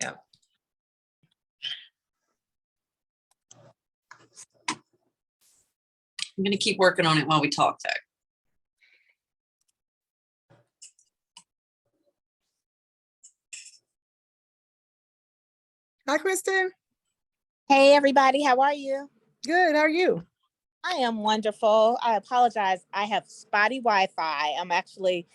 Yeah. I'm going to keep working on it while we talk, though. Hi, Kristen. Hey, everybody. How are you? Good. How are you? I am wonderful. I apologize. I have spotty Wi-Fi. I'm actually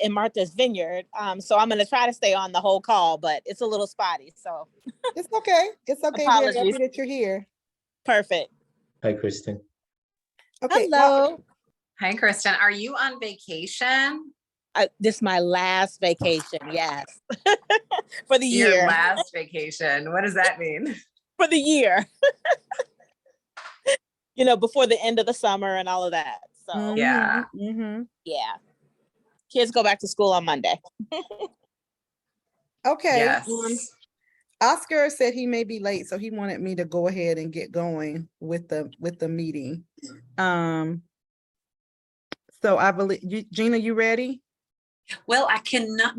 in Martha's Vineyard. So I'm going to try to stay on the whole call, but it's a little spotty. So It's okay. It's okay. Apologies. We're happy that you're here. Perfect. Hi, Kristen. Okay. Hello. Hi, Kristen. Are you on vacation? This is my last vacation. Yes. For the Your year. last vacation. What does that mean? For the year. Before the end of the summer and all of that. So Yeah. yeah. Kids go back to school on Monday. Okay. Yes. Oscar said he may be late, so he wanted me to go ahead and get going with the meeting. So I believe Gina, you ready? Well, I cannot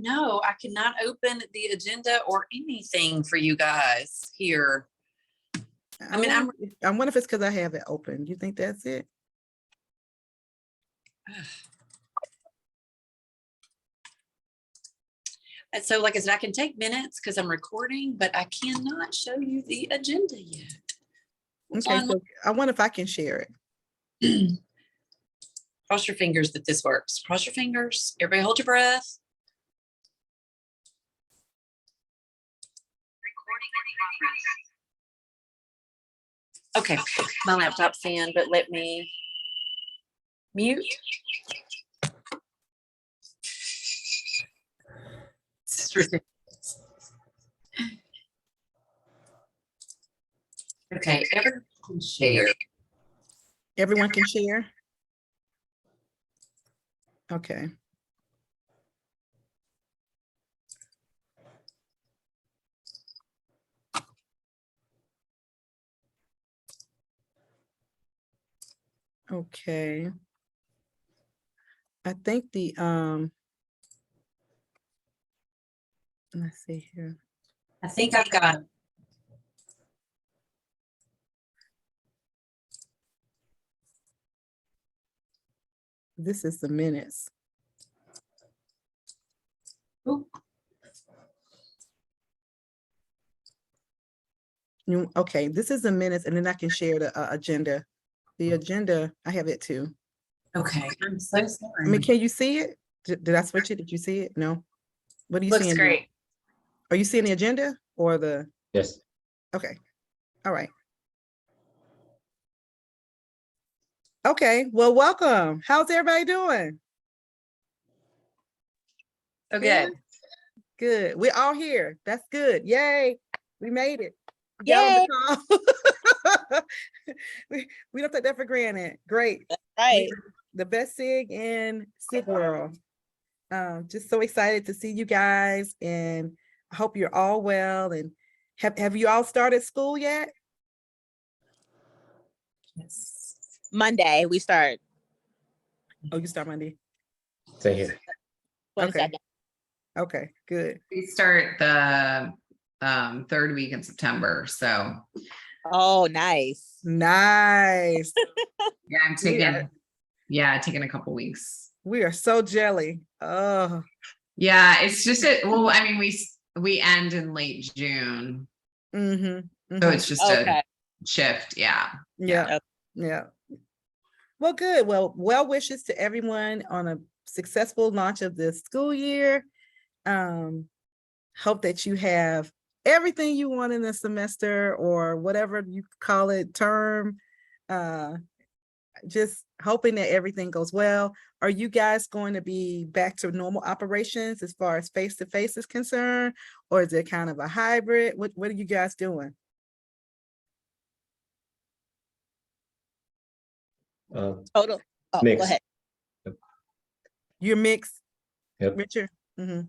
open the agenda or anything for you guys here. I wonder if it's because I have it open. You think that's it? And so, like I said, I can take minutes because I'm recording, but I cannot show you the agenda yet. Okay, so I wonder if I can share it. Cross your fingers that this works. Cross your fingers. Everybody hold your breath. Okay, my laptop's in, but let me mute. Okay, everyone can share. Everyone can share? Okay. Okay. I think let's see here. I think I've got it. This is the minutes. Ooh. Okay, this is the minutes, and then I can share the agenda. The agenda, I have it too. Okay, I'm so sorry. I mean, can you see it? Did I switch it? Did you see it? No. What are you Looks seeing? great. Are you seeing the agenda or the? Yes. Okay. All right. Okay. Well, welcome. How's everybody doing? So good. Good. We're all here. That's good. Yay. We made it. Yay. We don't take that for granted. Great. Right. The best SIG in SIG world. Just so excited to see you guys, and I hope you're all well. And have you all started school yet? Yes. Monday we start. Oh, you start Monday. Stay here. 22nd. Okay, good. We start the third week in September. So Oh, nice. Nice. yeah, I'm taking a couple weeks. We are so jelly. Oh, Yeah, it's just I mean, we end in late June. So it's just a shift. Yeah. Yeah. Well, good. Well wishes to everyone on a successful launch of the school year. Hope that you have everything you want in the semester, or whatever you call it, term. Just hoping that everything goes well. Are you guys going to be back to normal operations as far as face-to-face is concerned, or is it kind of a hybrid? What are you guys doing? Total. Oh, mixed. go ahead. You're mixed, Yep. Richard? Mm-hmm.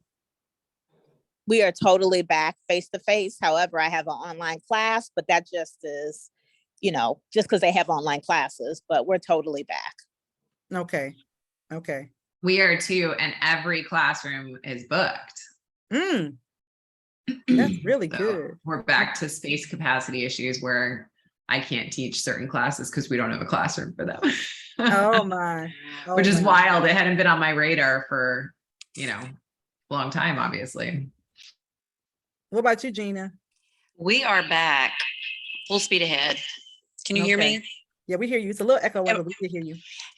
We are totally back face to face. However, I have an online class, but that just is, just because they have online classes, but we're totally back. Okay. We are too, and every classroom is booked. That's really So good. we're back to space capacity issues where I can't teach certain classes because we don't have a classroom for them. Oh my. Oh Which is my. wild. It hadn't been on my radar for, a long time, obviously. What about you, Gina? We are back full speed ahead. Can you hear Okay. me? Yeah, we hear you. It's a little echo, but we can hear you.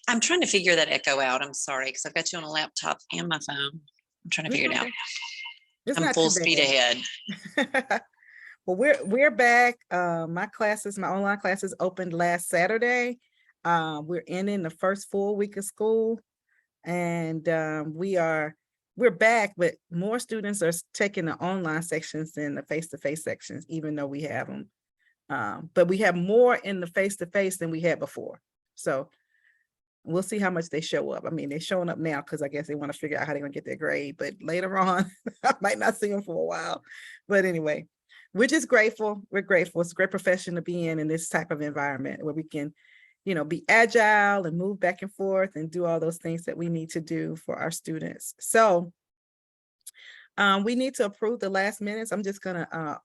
I'm trying to figure that echo out. I'm sorry, because I've got you on a laptop and my phone. I'm trying to figure it out. It's I'm not full too speed bad. ahead. Well, we're back. My online classes opened last Saturday. We're ending the first full week of school, and we're back, but more students are taking the online sections than the face-to-face sections, even though we have them. But we have more in the face-to-face than we had before. So we'll see how much they show up. I mean, they're showing up now because I guess they want to figure out how they're gonna get their grade, but later on, I might not see them for a while. But anyway, we're just grateful. We're grateful. It's a great profession to be in this type of environment where we can, be agile and move back and forth and do all those things that we need to do for our students. So we need to approve the last minutes. I'm just gonna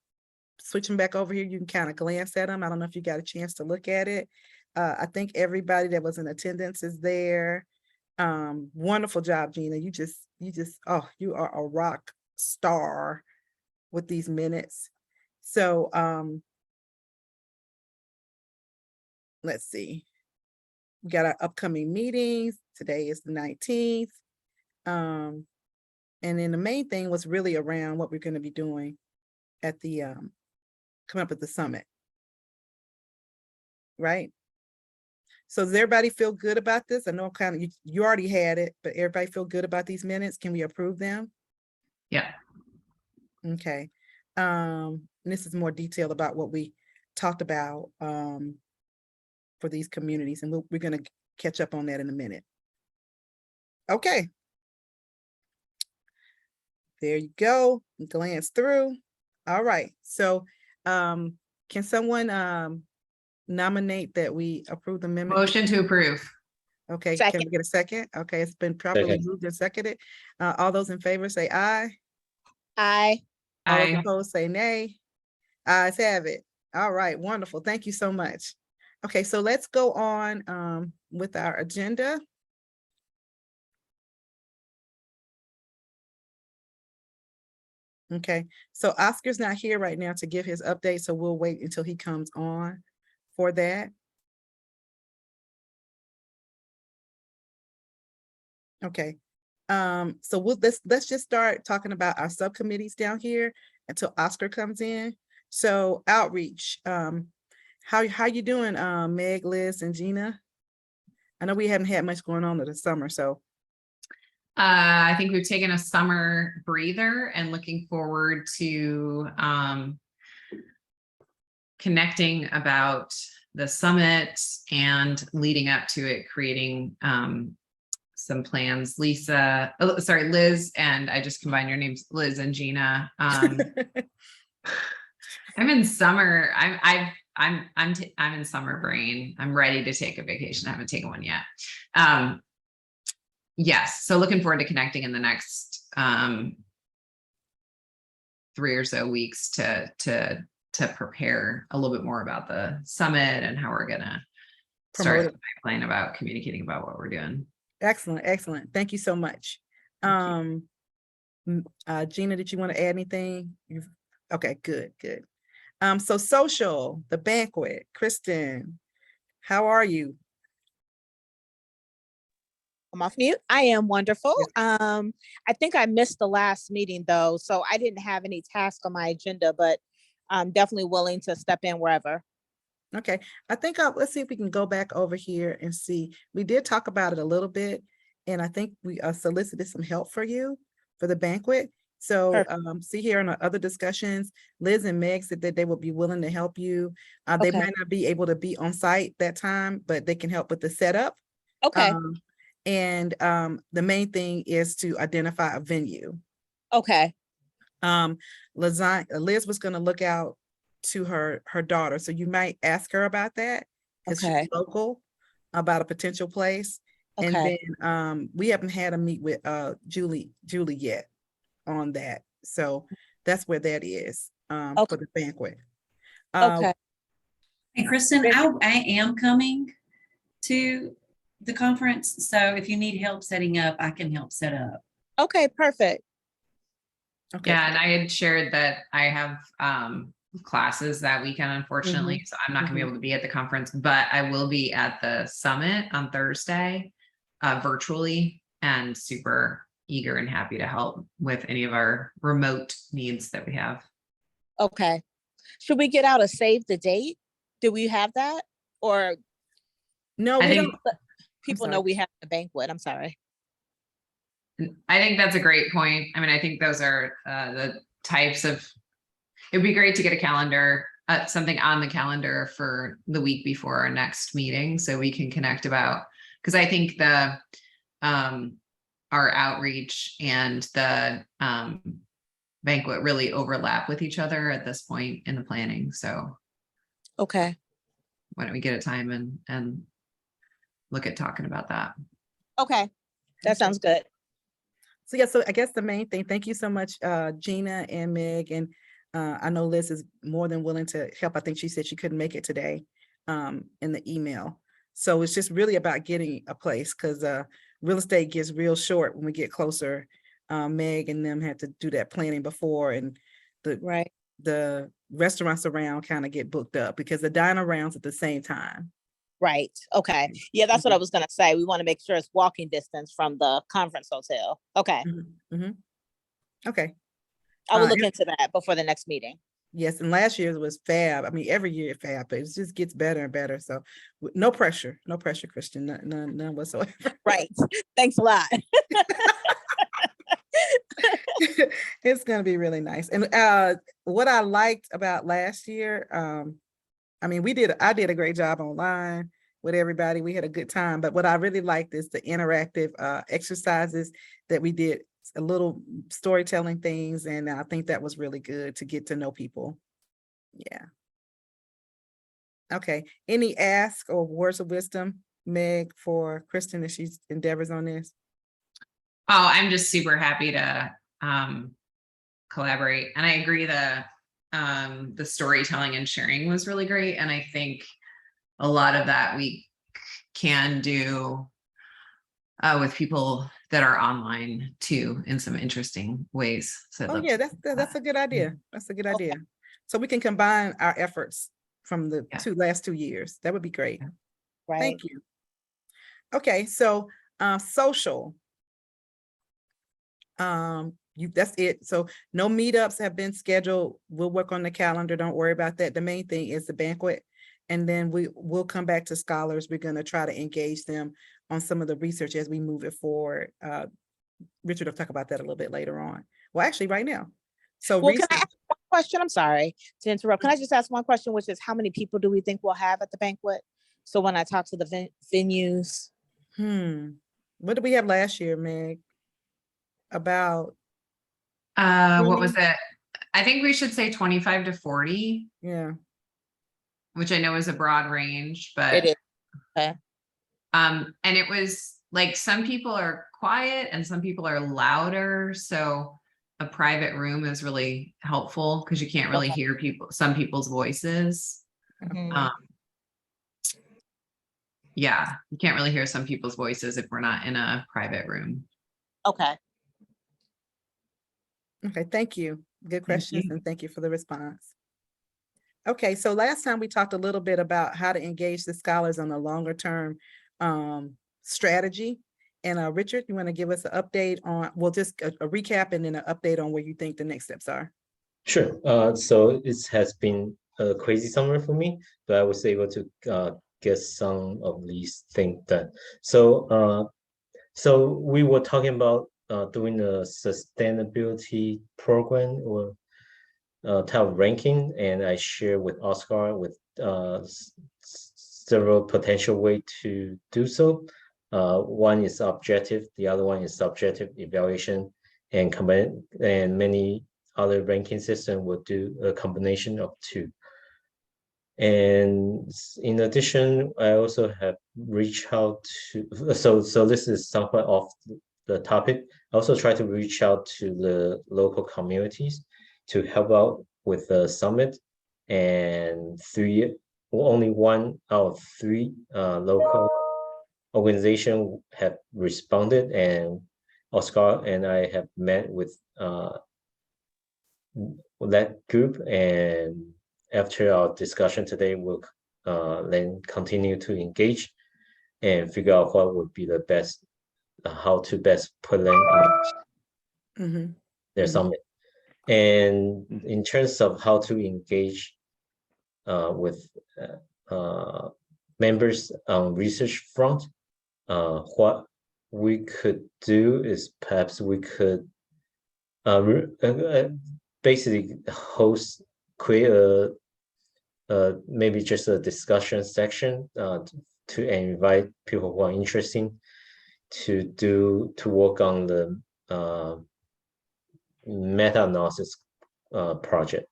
switch them back over here. You can kind of glance at them. I don't know if you got a chance to look at it. I think everybody that was in attendance is there. Wonderful job, Gina. You are a rock star with these minutes. So let's see. We got our upcoming meetings. Today is the 19th. And then the main thing was really around what we're going to be doing at the coming up at the summit. Right? So does everybody feel good about this? I know you already had it, but everybody feel good about these minutes? Can we approve them? Yeah. Okay. This is more detailed about what we talked about for these communities, and we're going to catch up on that in a minute. Okay. There you go. Glance through. All right. So can someone nominate that we approve the amendment? Motion to approve. Okay, Second. can we get a second? Okay, it's been properly Second. moved and seconded. All those in favor say aye. Aye. All those Aye. opposed say nay. Ayes have it. All right, wonderful. Thank you so much. Okay, so let's go on with our agenda. Okay, so Oscar's not here right now to give his update, so we'll wait until he comes on for that. Okay, so let's just start talking about our subcommittees down here until Oscar comes in. So outreach, how you doing, Meg, Liz, and Gina? I know we haven't had much going on in the summer, so. I think we've taken a summer breather and looking forward to connecting about the summit and leading up to it, creating some plans. Liz, and I just combined your names, Liz and Gina. I'm in summer. I'm in summer brain. I'm ready to take a vacation. I haven't taken one yet. Yes, so looking forward to connecting in the next 3 or so weeks to prepare a little bit more about the summit and how we're gonna start the pipeline about communicating about what we're doing. Excellent, excellent. Thank you so much. Gina, did you want to add anything? Okay, good. So social, the banquet, Kristen, how are you? I'm off mute. I am wonderful. I think I missed the last meeting though, so I didn't have any task on my agenda, but I'm definitely willing to step in wherever. Okay, I think let's see if we can go back over here and see. We did talk about it a little bit, and I think we solicited some help for you for the banquet. So see here in the other discussions, Liz and Meg said that they would be willing to help you. They might not be able to be on site that time, but they can help with the setup. Okay. And the main thing is to identify a venue. Okay. Liz was going to look out to her daughter, so you might ask her about that because she's local, about a potential place. And then we haven't had a meet with Julie yet on that, so That's where that is Okay. for the banquet. Okay. And Kristen, Great. I am coming to the conference. So if you need help setting up, I can help set up. Okay, perfect. Okay. Yeah, and I had shared that I have classes that weekend, unfortunately, so I'm not gonna be able to be at the conference, but I will be at the summit on Thursday, virtually, and super eager and happy to help with any of our remote needs that we have. Okay. Should we get out a save the date? Do we have that? Or No, I we think don't. people sorry. know we have the banquet? I'm sorry. that's a great point. I mean, I think those are the types of, it'd be great to get a calendar, something on the calendar for the week before our next meeting, so we can connect about, because I think the our outreach and the banquet really overlap with each other at this point in the planning. So Okay. why don't we get a time and look at talking about that? Okay. That sounds good. So yeah, so I guess the main thing, thank you so much, Gina and Meg, and I know Liz is more than willing to help. I think she said she couldn't make it today in the email. So it's just really about getting a place, because real estate gets real short when we get closer. Meg and them had to do that planning before, and Right. the restaurants around kind of get booked up because the dine arounds at the same time. Right. Okay. Yeah, that's what I was gonna say. We want to make sure it's walking distance from the conference hotel. Okay. Okay. I will Uh, look and- into that before the next meeting. Yes, and last year's was fab. I mean, every year it fab, but it just gets better and better. So no pressure, Christian, none whatsoever. Right. Thanks a lot. It's gonna be really nice. And what I liked about last year, I mean, I did a great job online with everybody. We had a good time, but what I really liked is the interactive exercises that we did, a little storytelling things, and I think that was really good to get to know people. Yeah. Okay. Any ask or words of wisdom, Meg, for Kristen as she endeavors on this? Oh, I'm just super happy to collaborate, and I agree the storytelling and sharing was really great, and I think a lot of that we can do with people that are online too in some interesting ways. So I'd Oh love yeah, to that's a good idea. That's a good idea. So we can combine our efforts from the Yeah. last 2 years. That would be great. Right. Thank you. Okay, so social. That's it. So no meetups have been scheduled. We'll work on the calendar. Don't worry about that. The main thing is the banquet. And then we'll come back to scholars. We're going to try to engage them on some of the research as we move it forward. Richard will talk about that a little bit later on. Well, actually right now. So Well, can I ask one question? I'm sorry to interrupt. Can I just ask one question, which is how many people do we think we'll have at the banquet? So when I talk to the venues. What did we have last year, Meg? About what was 20? it? I think we should say 25 to 40, Yeah. which I know is a broad range, but It is. Okay. and it was like some people are quiet and some people are louder, so a private room is really helpful because you can't really hear some people's voices. Mhm. Yeah, you can't really hear some people's voices if we're not in a private room. Okay. Okay, thank you. Good questions, you. and thank you for the response. Okay, so last time we talked a little bit about how to engage the scholars on a longer term strategy. And Richard, you want to give us an update on, well, just a recap and then an update on where you think the next steps are? Sure. So it has been a crazy summer for me, but I was able to get some of these things done. So we were talking about doing a sustainability program or type of ranking, and I share with Oscar with several potential way to do so. One is objective, the other one is subjective evaluation, and many other ranking system will do a combination of two. And in addition, I also have reached out to, so this is somewhat off the topic. I also try to reach out to the local communities to help out with the summit, and only 1 out of 3 local organization have responded, and Oscar and I have met with that group, and after our discussion today, we'll then continue to engage and figure out what would be the best, how to best put them in Mhm. their Mhm. summit. And in terms of how to engage with members on research front, what we could do is perhaps we could basically create maybe just a discussion section to invite people who are interested to work on the meta-analysis project.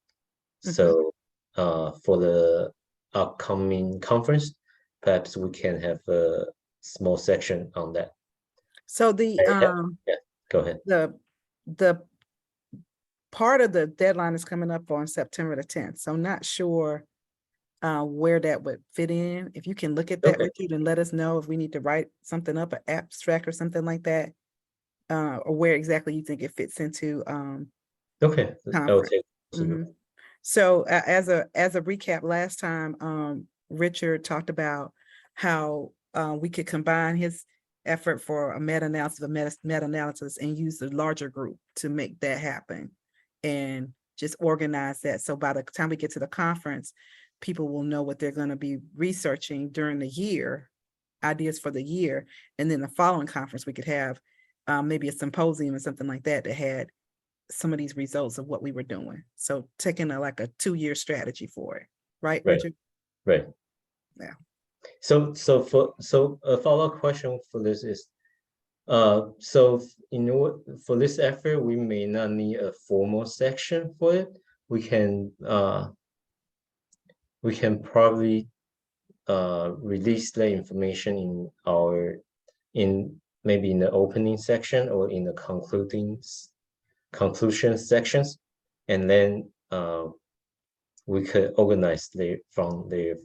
So for the upcoming conference, perhaps we can have a small section on that. So the Yeah, go ahead. the part of the deadline is coming up on September the 10th. So I'm not sure where that would fit in. If you can look at that, Okay. Richard, and let us know if we need to write something up, an abstract or something like that, or where exactly you think it fits into Okay, I will conference. take a look. Mhm. So as a recap, last time Richard talked about how we could combine his effort for a meta-analysis and use the larger group to make that happen and just organize that. So by the time we get to the conference, people will know what they're going to be researching during the year, ideas for the year. And then the following conference, we could have maybe a symposium or something like that that had some of these results of what we were doing. So taking like a 2-year strategy for it, right, Right. Richard? Right. Yeah. So a follow-up question for this is, so for this effort, we may not need a formal section for it. We can probably release the information maybe in the opening section or in the conclusion sections, and then we could organize from there.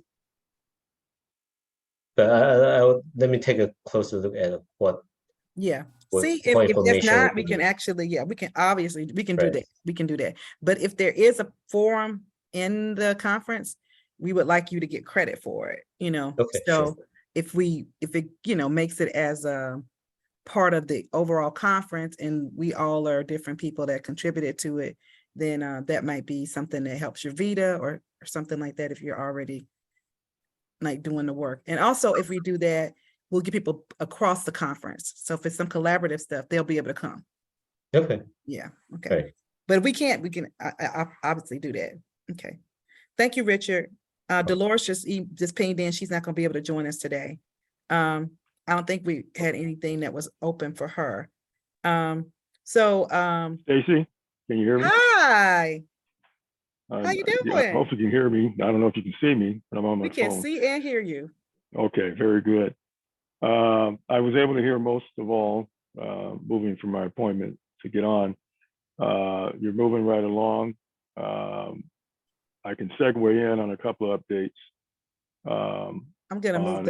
But let me take a closer look at what. Yeah. What- See, what if that's information not, we we can need. actually, yeah, we can obviously, we can do Right. that. We can do that. But if there is a forum in the conference, we would like you to get credit for it, Okay, So sure. if it, makes it as a part of the overall conference and we all are different people that contributed to it, then that might be something that helps your Vita or something like that if you're already like doing the work. And also if we do that, we'll get people across the conference. So if it's some collaborative stuff, they'll be able to come. Okay. Yeah, okay. Right. But we can I obviously do that. Okay. Thank you, Richard. Dolores just pinged in. She's not gonna be able to join us today. I don't think we had anything that was open for her. So Stacy, can you hear me? hi, how you Yeah, doing? hopefully you can hear me. I don't know if you can see me, but I'm on my We can phone. see and hear you. Okay, very good. I was able to hear most of all, moving from my appointment to get on. You're moving right along. I can segue in on a couple of updates. I'm gonna move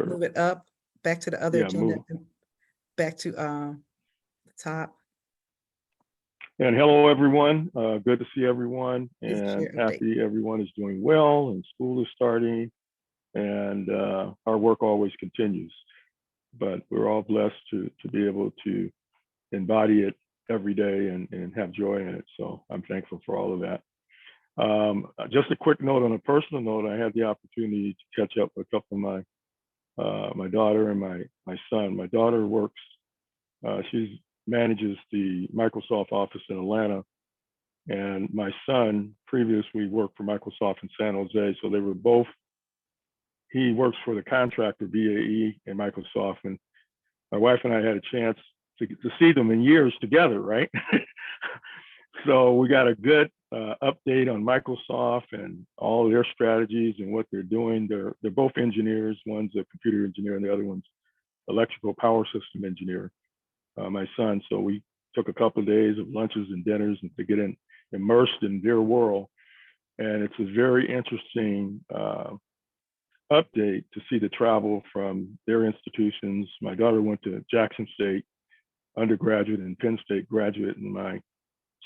move it up back to the other agenda, back to the top. And hello, everyone. Good to see everyone, Please and share update. happy everyone is doing well and school is starting, and our work always continues. But we're all blessed to be able to embody it every day and have joy in it. So I'm thankful for all of that. Just a quick note on a personal note, I had the opportunity to catch up with a couple of my daughter and my son. My daughter works, she manages the Microsoft office in Atlanta, and my son previously worked for Microsoft in San Jose. So they were both, he works for the contractor BAE and Microsoft, and my wife and I had a chance to see them in years together, right? So we got a good update on Microsoft and all their strategies and what they're doing. They're both engineers. One's a computer engineer and the other one's electrical power system engineer, my son. So we took a couple of days of lunches and dinners and to get immersed in their world. And it's a very interesting update to see the travel from their institutions. My daughter went to Jackson State undergraduate and Penn State graduate, and my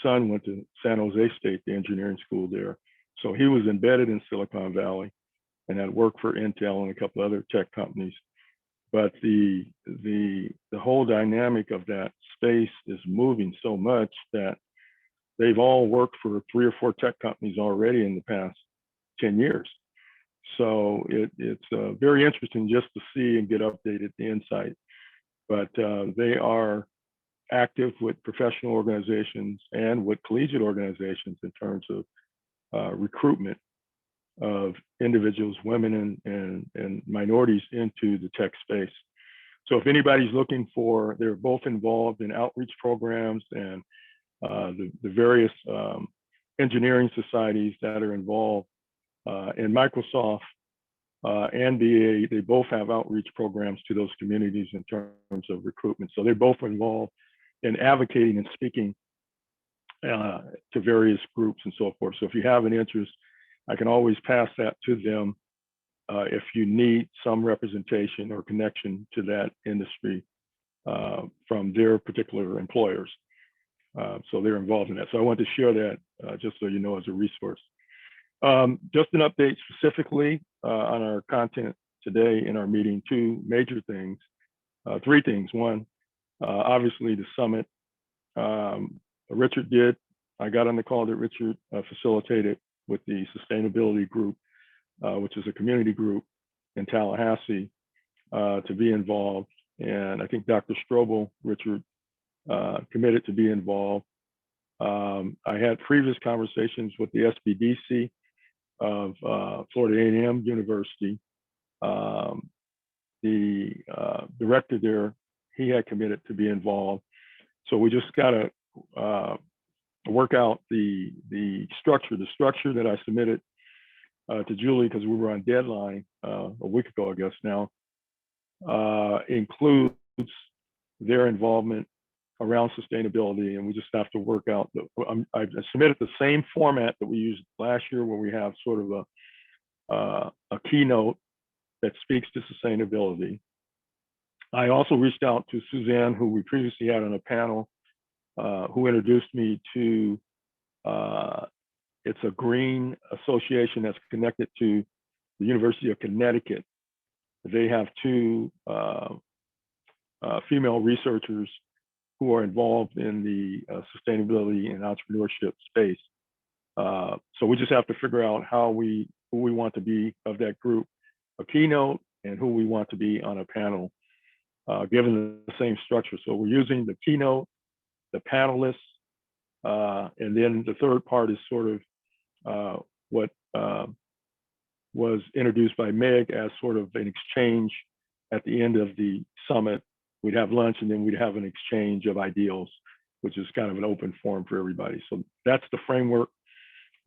son went to San Jose State, the engineering school there. So he was embedded in Silicon Valley and had worked for Intel and a couple other tech companies. But the whole dynamic of that space is moving so much that they've all worked for 3 or 4 tech companies already in the past 10 years. So it's very interesting just to see and get updated the insight. But they are active with professional organizations and with collegiate organizations in terms of recruitment of individuals, women and minorities into the tech space. So if anybody's looking for, they're both involved in outreach programs and the various engineering societies that are involved in Microsoft and BA, they both have outreach programs to those communities in terms of recruitment. So they're both involved in advocating and speaking to various groups and so forth. So if you have an interest, I can always pass that to them if you need some representation or connection to that industry from their particular employers. So they're involved in that. So I want to share that just so you know as a resource. Just an update specifically on our content today in our meeting, 2 major things, 3 things. One, obviously the summit. I got on the call that Richard facilitated with the sustainability group, which is a community group in Tallahassee, to be involved. And I think Dr. Strobel, Richard, committed to be involved. I had previous conversations with the SBDC of Florida A&M University. The director there, he had committed to be involved. So we just got to work out the structure. The structure that I submitted to Julie, because we were on deadline a week ago, I guess now, includes their involvement around sustainability, and we just have to work out. I submitted the same format that we used last year, where we have sort of a keynote that speaks to sustainability. I also reached out to Suzanne, who we previously had on a panel, who introduced me to, it's a green association that's connected to the University of Connecticut. They have 2 female researchers who are involved in the sustainability and entrepreneurship space. So we just have to figure out who we want to be of that group, a keynote, and who we want to be on a panel, given the same structure. So we're using the keynote, the panelists, and then the third part is sort of what was introduced by Meg as sort of an exchange at the end of the summit. We'd have lunch and then we'd have an exchange of ideals, which is kind of an open forum for everybody. So that's the framework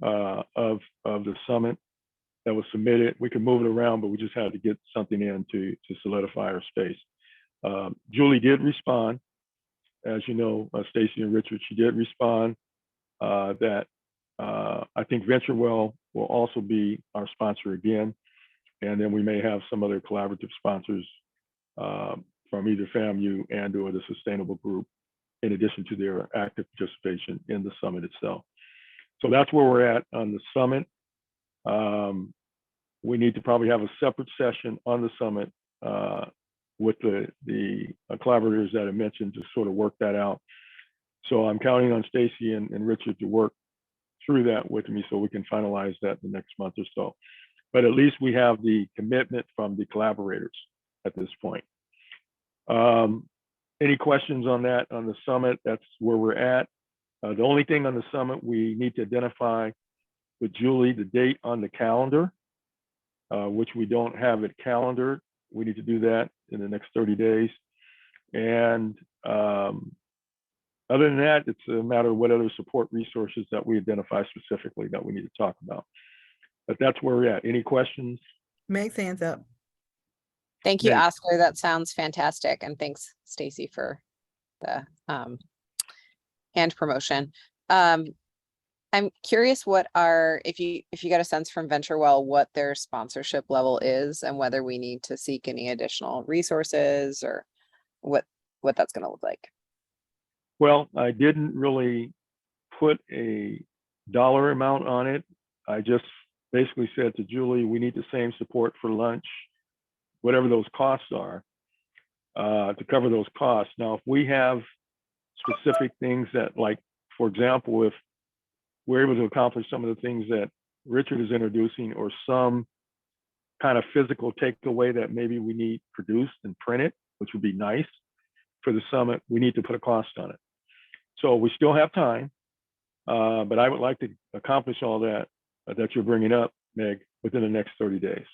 of the summit that was submitted. We could move it around, but we just had to get something in to solidify our space. Julie did respond. As you know, Stacy and Richard, she did respond that I think VentureWell will also be our sponsor again. And then we may have some other collaborative sponsors from either FAMU and or the Sustainable Group, in addition to their active participation in the summit itself. So that's where we're at on the summit. We need to probably have a separate session on the summit with the collaborators that I mentioned to sort of work that out. So I'm counting on Stacy and Richard to work through that with me so we can finalize that the next month or so. But at least we have the commitment from the collaborators at this point. Any questions on that, on the summit? That's where we're at. The only thing on the summit, we need to identify with Julie the date on the calendar, which we don't have it calendared. We need to do that in the next 30 days. And other than that, it's a matter of what other support resources that we identify specifically that we need to talk about. But that's where we're at. Any questions? Meg's hands up. Thank you, Meg. Oscar. That sounds fantastic. And thanks, Stacy, for the hand promotion. I I'm curious what our, if you got a sense from VentureWell, what their sponsorship level is and whether we need to seek any additional resources or what that's gonna look like. Well, I didn't really put a dollar amount on it. I just basically said to Julie, we need the same support for lunch, whatever those costs are, to cover those costs. Now, if we have specific things that, like, for example, if we're able to accomplish some of the things that Richard is introducing, or some kind of physical takeaway that maybe we need produced and printed, which would be nice for the summit, we need to put a cost on it. So we still have time, but I would like to accomplish all that that you're bringing up, Meg, within the next 30 days.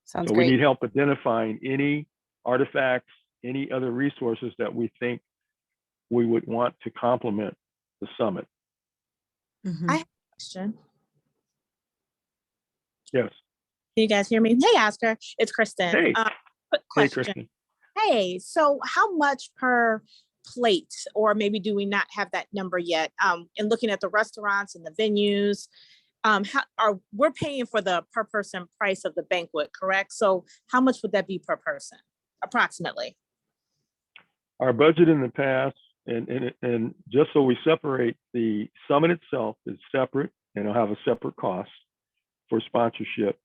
Sounds So great. we need help identifying any artifacts, any other resources that we think we would want to complement the summit. Mhm. I- Question. Yes. Can you guys hear me? Hey, Oscar, it's Kristen. Hey. Quick Hey, question. Kristen. Hey, so how much per plate, or maybe do we not have that number yet? In looking at the restaurants and the venues, we're paying for the per person price of the banquet, correct? So how much would that be per person, approximately? Our budget in the past, and just so we separate, the summit itself is separate and it'll have a separate cost for sponsorship.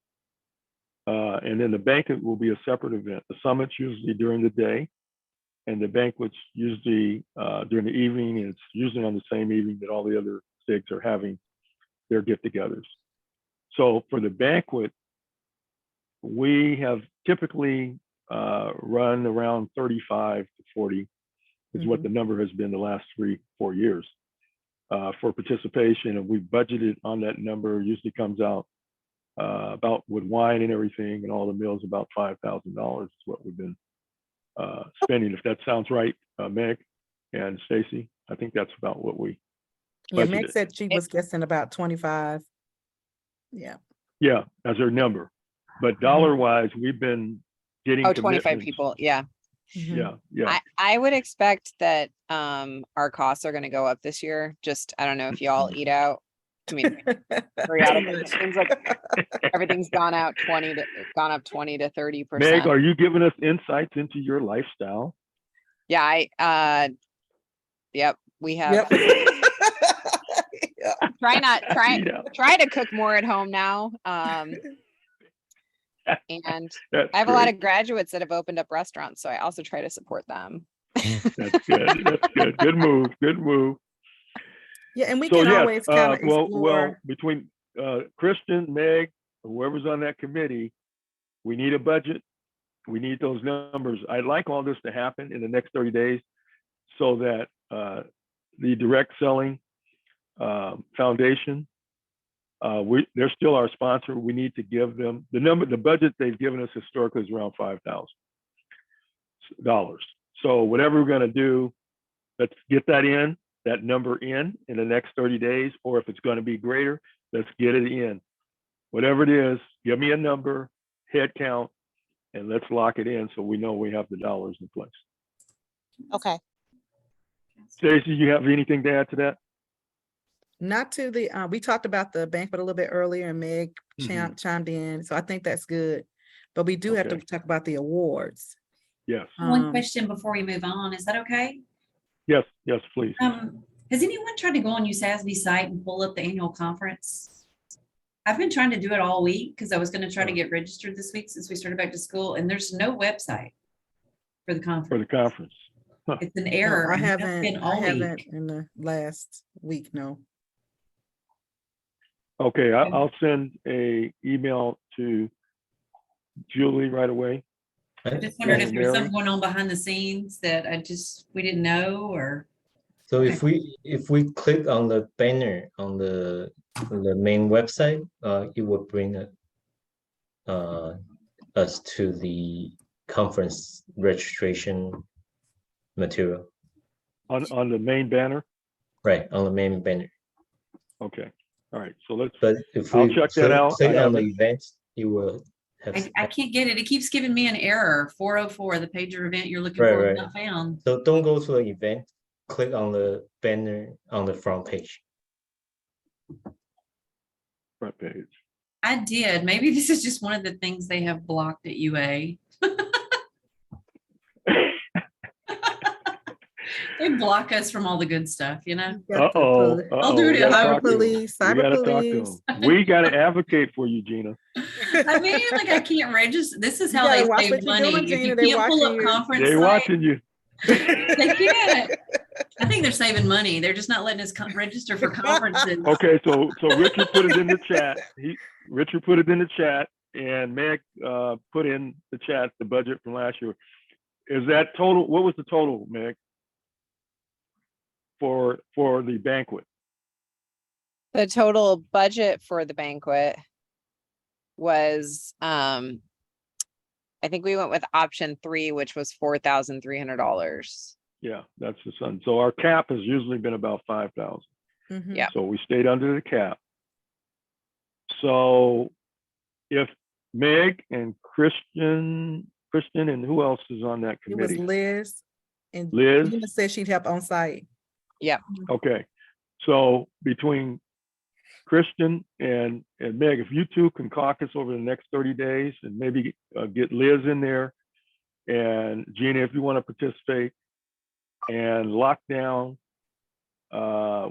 And then the banquet will be a separate event. The summit's usually during the day, and the banquet's usually during the evening. And it's usually on the same evening that all the other SIGs are having their get-togethers. So for the banquet, we have typically run around 35 to 40 is what the number has been the last 3-4 years for participation. And we budgeted on that number, usually comes out about, with wine and everything and all the meals, about $5,000 is what we've been spending. If that sounds right, Meg and Stacy, I think that's about what we Yeah, Meg budgeted. said she was guessing about 25. Yeah. Yeah, as our number. But dollar-wise, we've been getting Oh, 25 commitments. people. Yeah. Mhm. Yeah. I would expect that our costs are going to go up this year. Just, I don't know if y'all eat out. I mean, periodically, it seems like everything's gone up 20 to 30%. Meg, are you giving us insights into your lifestyle? Yeah, yep, we have. Yep. Try to cook more at home now. And That's I have a lot great. of graduates that have opened up restaurants, so I also try to support them. That's good. That's good. Good move. Good move. Yeah, and we So can yes, always kind of well, explore. between Christian, Meg, whoever's on that committee, we need a budget. We need those numbers. I'd like all this to happen in the next 30 days so that the direct selling foundation, they're still our sponsor. We need to give them the budget they've given us historically is around $5,000. So whatever we're going to do, let's get that number in the next 30 days, or if it's going to be greater, let's get it in. Whatever it is, give me a number, head count, and let's lock it in so we know we have the dollars in place. Okay. Stacey, you have anything to add to that? Not to the, we talked about the banquet a little bit earlier and Meg chimed in. So I think that's good. But we do have to Okay. talk about the awards. Yes. One question before we move on, is that okay? Yes, please. Has anyone tried to go on USASBE site and pull up the annual conference? I've been trying to do it all week because I was going to try to get registered this week since we started back to school, and there's no website for the conference. Huh. It's an No, error. I and that's haven't, been I all haven't week. in the last week, no. Okay, I'll send a email to Julie right away. I just wondered if there was Mary? something going on behind the scenes that we didn't know, or. So if we click on the banner on the main website, it will bring us to the conference registration material. On the main banner? Right, on the main banner. Okay, all right, so let's, But if I'll we check that out. click I on the haven't- event, it will have. I can't get it. It keeps giving me an error. 404, the pager event you're looking Right, for is right. not found. So don't go to the event, click on the banner on the front page. Front page. I did. Maybe this is just one of the things they have blocked at UA. They block us from all the good stuff, you know? Got the Uh-oh, I'll do it we at gotta home. talk to 'em. Police, We cyber gotta talk to police. 'em. We gotta advocate for you, Gina. I mean, like I can't register. This is You how they gotta watch save what you're money. doing, If Gina. you They can't pull watching up you. conference They site, watching you. they can't. I think they're saving money. They're just not letting us register for conferences. Okay, so Richard put it in the chat. Richard put it in the chat, and Meg put in the chat the budget from last year. Is that total? What was the total, Meg, for the banquet? The total budget for the banquet was, I think we went with option 3, which was $4,300. Yeah, that's the sum. So our cap has usually been about 5,000. Mhm. Yeah. So we stayed under the cap. So if Meg and Christian, and who else is on that It was committee? Liz. And Liz? Gina said she'd help on site. Okay, so between Christian and Meg, if you two can caucus over the next 30 days and maybe get Liz in there, and Gina, if you want to participate, and lock down,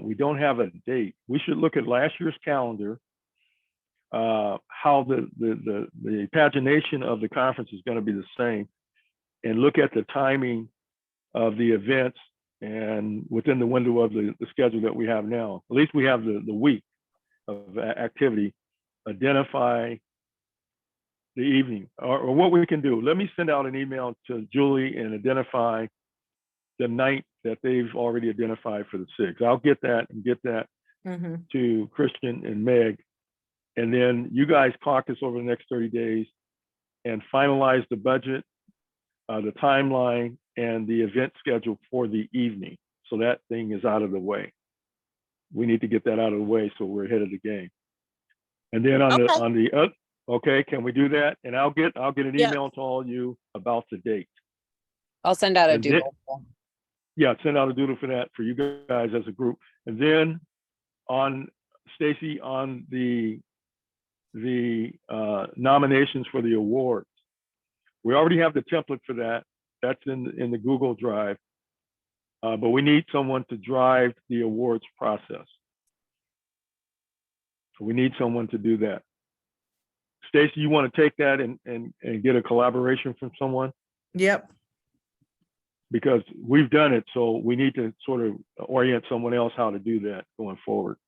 we don't have a date. We should look at last year's calendar, how the pagination of the conference is going to be the same, and look at the timing of the events and within the window of the schedule that we have now. At least we have the week of activity. Identify the evening, or what we can do. Let me send out an email to Julie and identify the night that they've already identified for the 6th. I'll get that and get that Mhm. to Christian and Meg. And then you guys caucus over the next 30 days and finalize the budget, the timeline, and the event schedule for the evening. So that thing is out of the way. We need to get that out of the way so we're ahead of the game. And then okay, can we do that? And I'll get an Yeah. email to all you about the date. I'll send out a And then- doodle. Yeah, send out a doodle for that for you guys as a group. And then on Stacy, on the nominations for the awards, we already have the template for that. That's in the Google Drive. But we need someone to drive the awards process. We need someone to do that. Stacy, you want to take that and get a collaboration from someone? Yep. Because we've done it, so we need to sort of orient someone else how to do that going forward.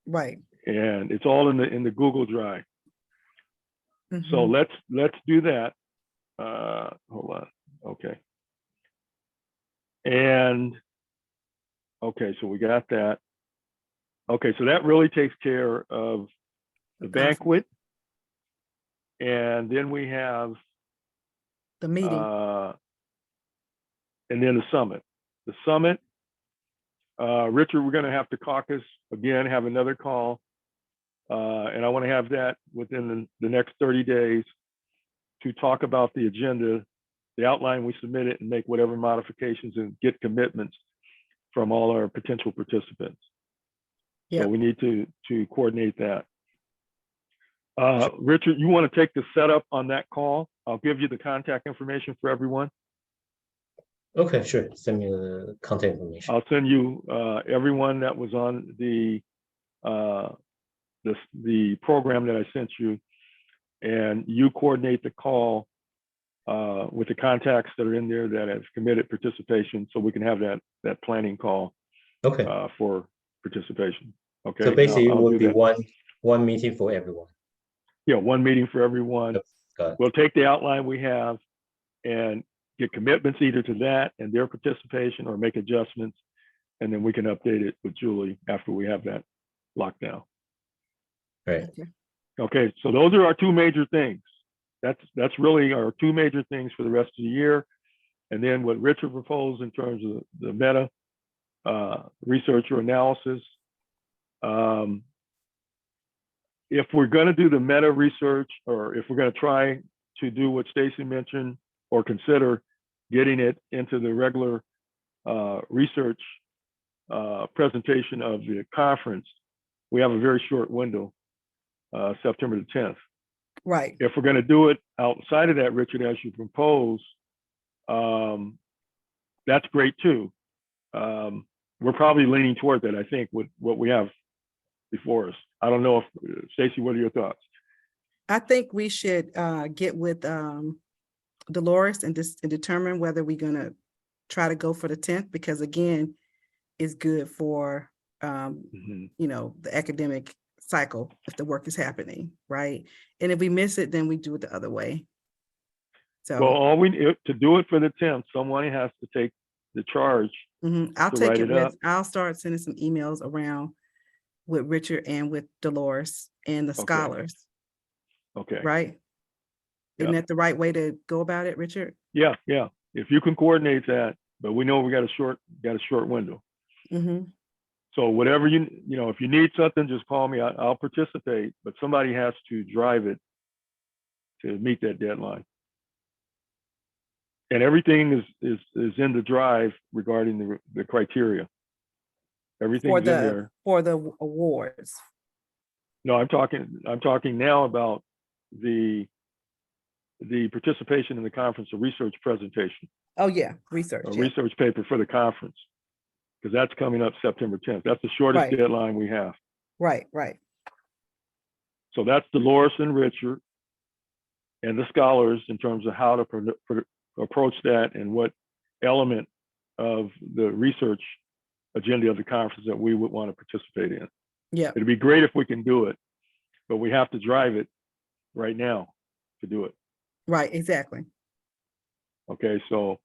Right. And it's all in the Google Drive. So Mhm. let's do that. Hold on. Okay. And okay, so we got that. Okay, so that really takes care of the banquet. And then we have The meeting. and then the summit. The summit, Richard, we're going to have to caucus again, have another call. And I want to have that within the next 30 days to talk about the agenda, the outline we submitted, and make whatever modifications and get commitments from all our potential participants. Yep. So we need to coordinate that. Richard, you want to take the setup on that call? I'll give you the contact information for everyone. Okay, sure. Send me the contact information. I'll send you everyone that was on the program that I sent you, and you coordinate the call with the contacts that are in there that have committed participation, so we can have that planning call Okay. for participation. Okay. So basically, it I'll would do be that. one meeting for everyone. Yeah, one meeting for everyone. Yep, got it. We'll take the outline we have and get commitments either to that and their participation, or make adjustments, and then we can update it with Julie after we have that locked down. Right. Okay, so those are our two major things. That's really our two major things for the rest of the year. And then what Richard proposed in terms of the meta research or analysis. If we're going to do the meta research, or if we're going to try to do what Stacy mentioned, or consider getting it into the regular research presentation of the conference, we have a very short window, September the 10th. Right. If we're going to do it outside of that, Richard, as you propose, that's great too. We're probably leaning toward that, I think, with what we have before us. I don't know if, Stacy, what are your thoughts? I think we should get with Dolores and determine whether we're gonna try to go for the 10th, because again, it's good for you know, the academic cycle if the work is happening, right? And if we miss it, then we do it the other way. So Well, all we to do it for the 10th, someone has to take the charge. I'll to take write it it up. with, I'll start sending some emails around with Richard and with Dolores and the Okay. scholars, Okay. right? Isn't that the right way to go about it, Richard? Yeah, yeah. If you can coordinate that, but we know we got a short window. So whatever you know, if you need something, just call me. I'll participate, but somebody has to drive it to meet that deadline. And everything is in the drive regarding the criteria. Everything's in there. For the awards. No, I'm talking now about the participation in the conference, a research presentation, Oh yeah, research. a Yeah. research paper for the conference, because that's coming up September 10th. That's the shortest Right. deadline we have. Right, right. So that's Dolores and Richard and the scholars in terms of how to approach that and what element of the research agenda of the conference that we would want to participate in. Yeah. It'd be great if we can do it, but we have to drive it right now to do it. Right, exactly. Okay, so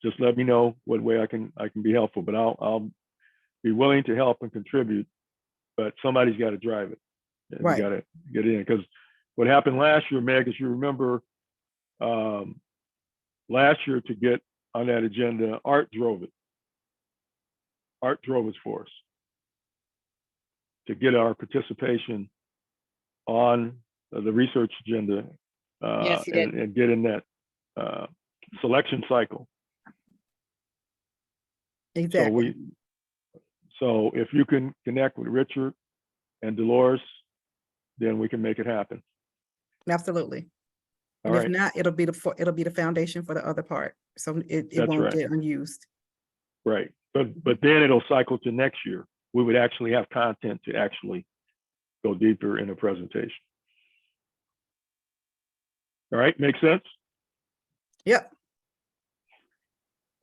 just let me know what way I can be helpful, but I'll be willing to help and contribute, but somebody's got to drive it. And Right. we got to get in, because what happened last year, Meg, as you remember, last year to get on that agenda, Art drove it. Art drove us for us to get our participation on the research agenda Yes, he did. and get in that selection cycle. Exactly. So if you can connect with Richard and Dolores, then we can make it happen. Absolutely. All And right. if not, it'll be the foundation for the other part. So it That's won't right. get unused. Right. But then it'll cycle to next year. We would actually have content to actually go deeper in a presentation. All right, makes sense? Yep.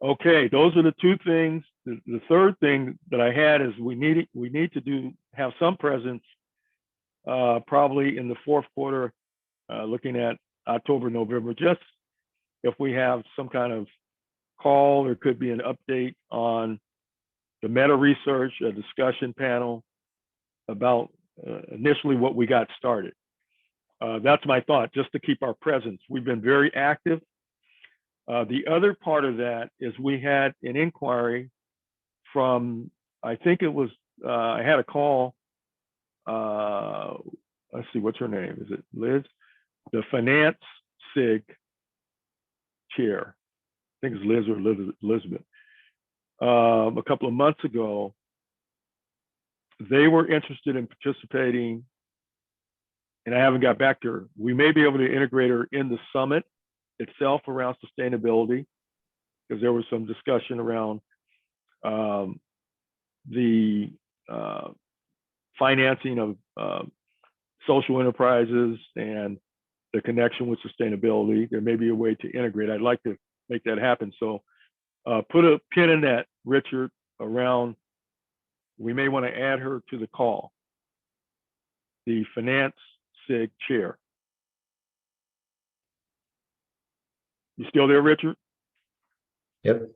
Okay, those are the two things. The third thing that I had is we need to have some presence probably in the fourth quarter, looking at October, November, just if we have some kind of call, there could be an update on the meta research, a discussion panel about initially what we got started. That's my thought, just to keep our presence. We've been very active. The other part of that is we had an inquiry from, I think it was, I had a call, let's see, what's her name? Is it Liz? The finance SIG chair. I think it's Liz or Elizabeth. A couple of months ago, they were interested in participating, and I haven't got back to her. We may be able to integrate her in the summit itself around sustainability, because there was some discussion around the financing of social enterprises and the connection with sustainability. There may be a way to integrate. I'd like to make that happen. So put a pin in that, Richard, around, we may want to add her to the call, the finance SIG chair. You still there, Richard? Yep.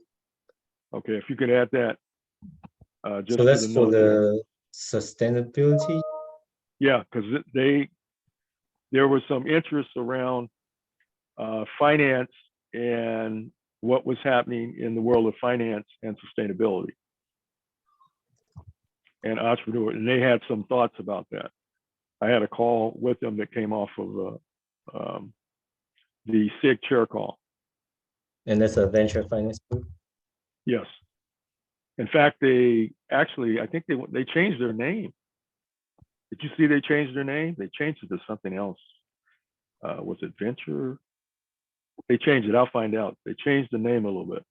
Okay, if you could add that. Just So that's the for note there. the sustainability. Yeah, because there was some interest around finance and what was happening in the world of finance and sustainability and entrepreneur, and they had some thoughts about that. I had a call with them that came off of the SIG chair call. And that's a venture finance group. Yes. In fact, they actually, I think they changed their name. Did you see they changed their name? They changed it to something else. Was it Venture? They changed it. I'll find out. They changed the name a little bit.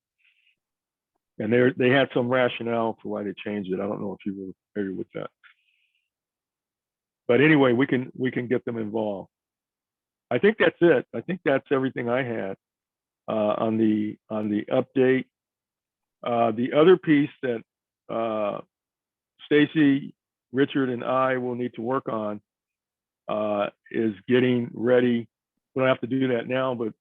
And they had some rationale for why they changed it. I don't know if you were familiar with that. But anyway, we can get them involved. I think that's it. I think that's everything I had on the update. The other piece that Stacy, Richard, and I will need to work on is getting ready. We don't have to do that now, but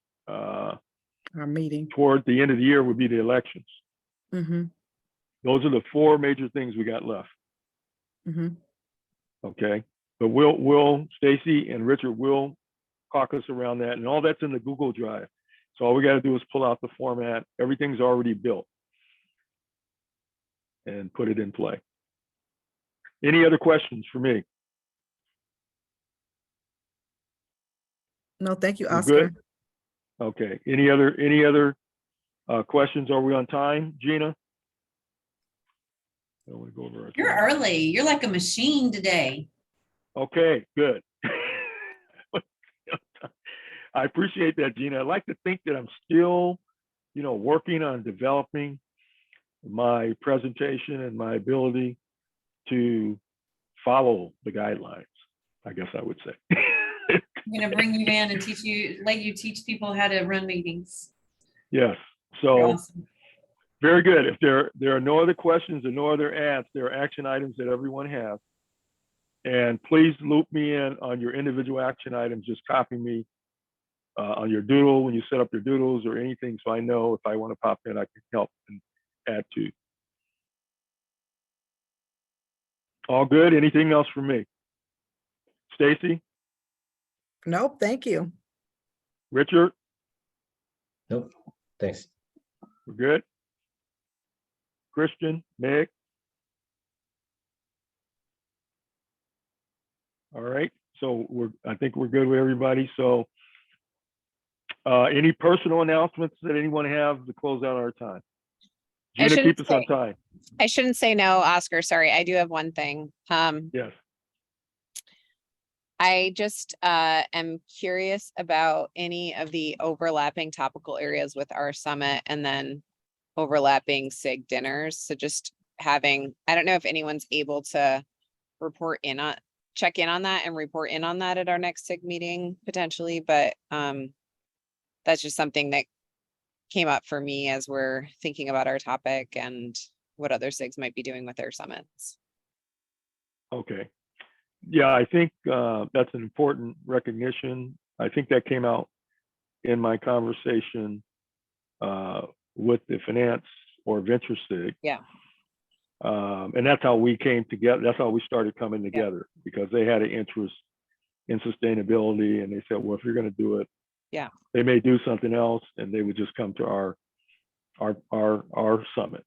Our meeting. toward the end of the year would be the elections. Mm-hmm. Those are the 4 major things we got left. Mm-hmm. Okay, but we'll Stacy and Richard will caucus around that, and all that's in the Google Drive. So all we got to do is pull out the format. Everything's already built and put it in play. Any other questions for me? No, thank you, We're Oscar. good? Okay. Any other questions? Are we on time, Gina? I want to go over our You're time. early. You're like a machine today. Okay, good. I appreciate that, Gina. I like to think that I'm still, working on developing my presentation and my ability to follow the guidelines, I guess I would say. I'm gonna bring you in and let you teach people how to run meetings. Yes. You're So awesome. very good. If there are no other questions or no other ads, there are action items that everyone has. And please loop me in on your individual action items. Just copy me on your doodle when you set up your doodles or anything, so I know if I want to pop in, I can help and add to. All good? Anything else for me? Stacy? Nope, thank you. Richard? Nope. Thanks. We're good? Christian? Meg? All right. So I think we're good with everybody. So any personal announcements that anyone have to close out our time? I Gina, shouldn't keep us on say- time. I shouldn't say no, Oscar. Sorry, I do have one thing. Yes. I just am curious about any of the overlapping topical areas with our summit and then overlapping SIG dinners. So just having, I don't know if anyone's able to check in on that and report in on that at our next SIG meeting potentially, but that's just something that came up for me as we're thinking about our topic and what other SIGs might be doing with their summits. Okay. Yeah, I think that's an important recognition. I think that came out in my conversation with the finance or venture SIG. Yeah. And that's how we came together. That's how we started coming together, because they had an interest in sustainability, and they said, well, if you're going to do it, yeah, they may do something else, and they would just come to our summit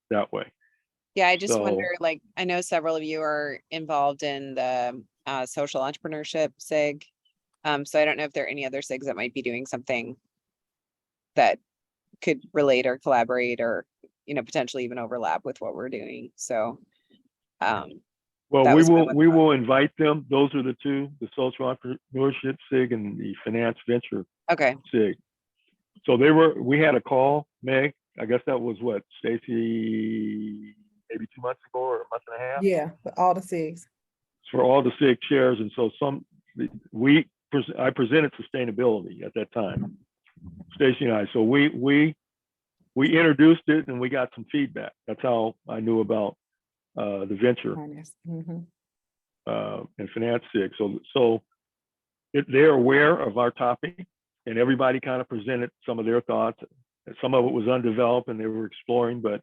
that way. Yeah, I just So- wonder, like, I know several of you are involved in the social entrepreneurship SIG. So I don't know if there are any other SIGs that might be doing something that could relate or collaborate or, potentially even overlap with what we're doing. So Well, that we was my will one we thought. will invite them. Those are the two: the social entrepreneurship SIG and the finance venture Okay, SIG. So we had a call, Meg. I guess that was what, Stacy, maybe 2 months ago or a month and a half. Yeah, for all the SIGs. For all the SIG chairs, and so I presented sustainability at that time, Stacy and I. So we introduced it and we got some feedback. That's how I knew about the venture Mhm. and finance SIG. So they're aware of our topic, and everybody kind of presented some of their thoughts. Some of it was undeveloped and they were exploring, but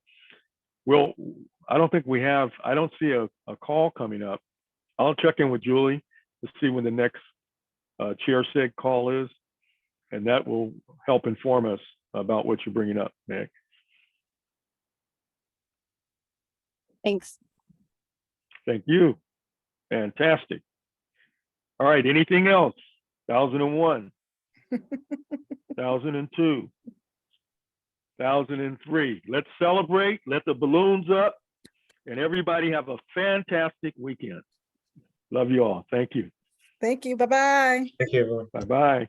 I don't see a call coming up. I'll check in with Julie to see when the next chair SIG call is, and that will help inform us about what you're bringing up, Meg. thanks. Thank you. Fantastic. All right, anything else? 1001, 1002. 1003. Let's celebrate, let the balloons up, and everybody have a fantastic weekend. Love you all. Thank you. Thank you. Bye-bye. Thank you, everyone. Bye-bye.